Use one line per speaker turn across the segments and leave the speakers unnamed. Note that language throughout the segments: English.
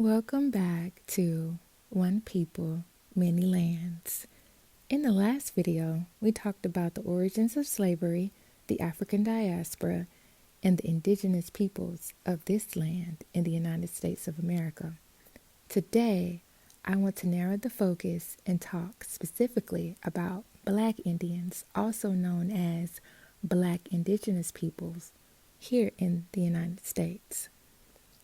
Welcome back to One People, Many Lands. In the last video, we talked about the origins of slavery, the African diaspora, and the indigenous peoples of this land in the United States of America. Today, I want to narrow the focus and talk specifically about Black Indians, also known as Black Indigenous peoples, here in the United States.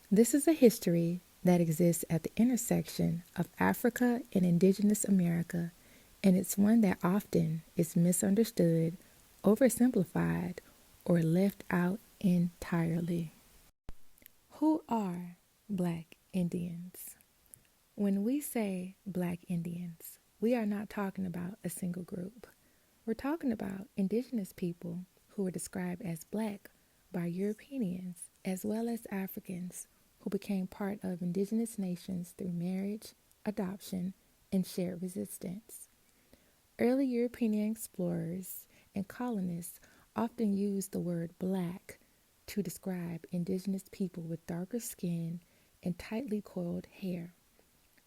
This is a history that exists at the intersection of Africa and Indigenous America, and it's one that often is misunderstood, oversimplified, or left out entirely. Who are Black Indians? When we say Black Indians, we are not talking about a single group. We're talking about Indigenous people who were described as Black by Europeans as well as Africans who became part of indigenous nations through marriage, adoption, and shared resistance. Early European explorers and colonists often used the word Black to describe indigenous people with darker skin and tightly coiled hair.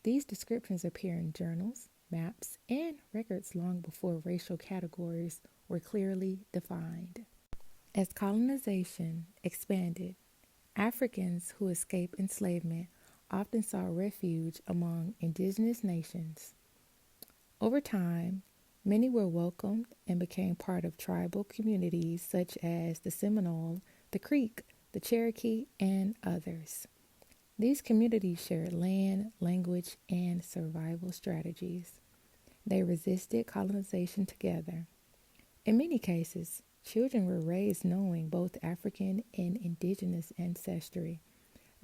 These descriptions appear in journals, maps, and records long before racial categories were clearly defined. As colonization expanded, Africans who escaped enslavement often sought refuge among indigenous nations. Over time, many were welcomed and became part of tribal communities such as the Seminole, the Creek, the Cherokee, and others. These communities shared land, language, and survival strategies. They resisted colonization together. In many cases, children were raised knowing both African and indigenous ancestry,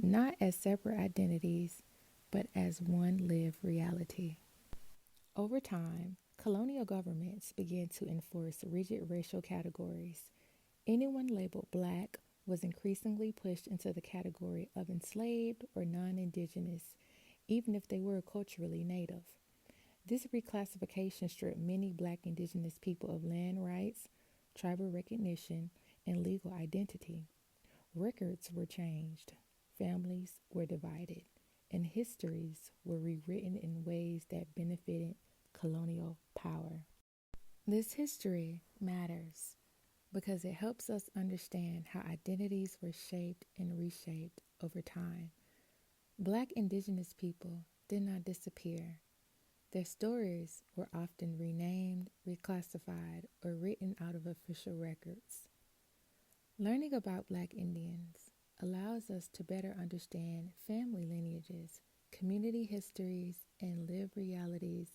not as separate identities, but as one lived reality. Over time, colonial governments began to enforce rigid racial categories. Anyone labeled Black was increasingly pushed into the category of enslaved or non-indigenous, even if they were culturally native. This reclassification stripped many Black indigenous people of land rights, tribal recognition, and legal identity. Records were changed, families were divided, and histories were rewritten in ways that benefited colonial power. This history matters because it helps us understand how identities were shaped and reshaped over time. Black indigenous people did not disappear. Their stories were often renamed, reclassified, or written out of official records. Learning about Black Indians allows us to better understand family lineages, community histories, and lived realities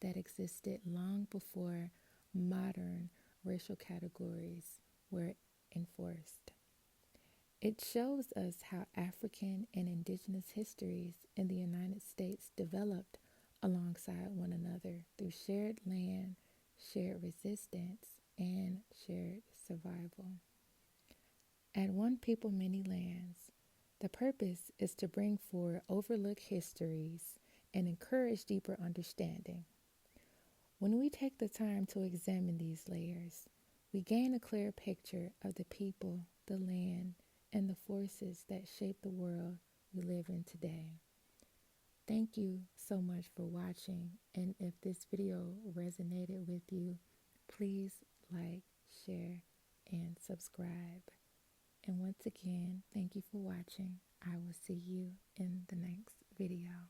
that existed long before modern racial categories were enforced. It shows us how African and indigenous histories in the United States developed alongside one another through shared land, shared resistance, and shared survival. At One People, Many Lands, the purpose is to bring forward overlooked histories and encourage deeper understanding. When we take the time to examine these layers, we gain a clear picture of the people, the land, and the forces that shape the world we live in today. Thank you so much for watching, and if this video resonated with you, please like, share, and subscribe. And once again, thank you for watching. I will see you in the next video.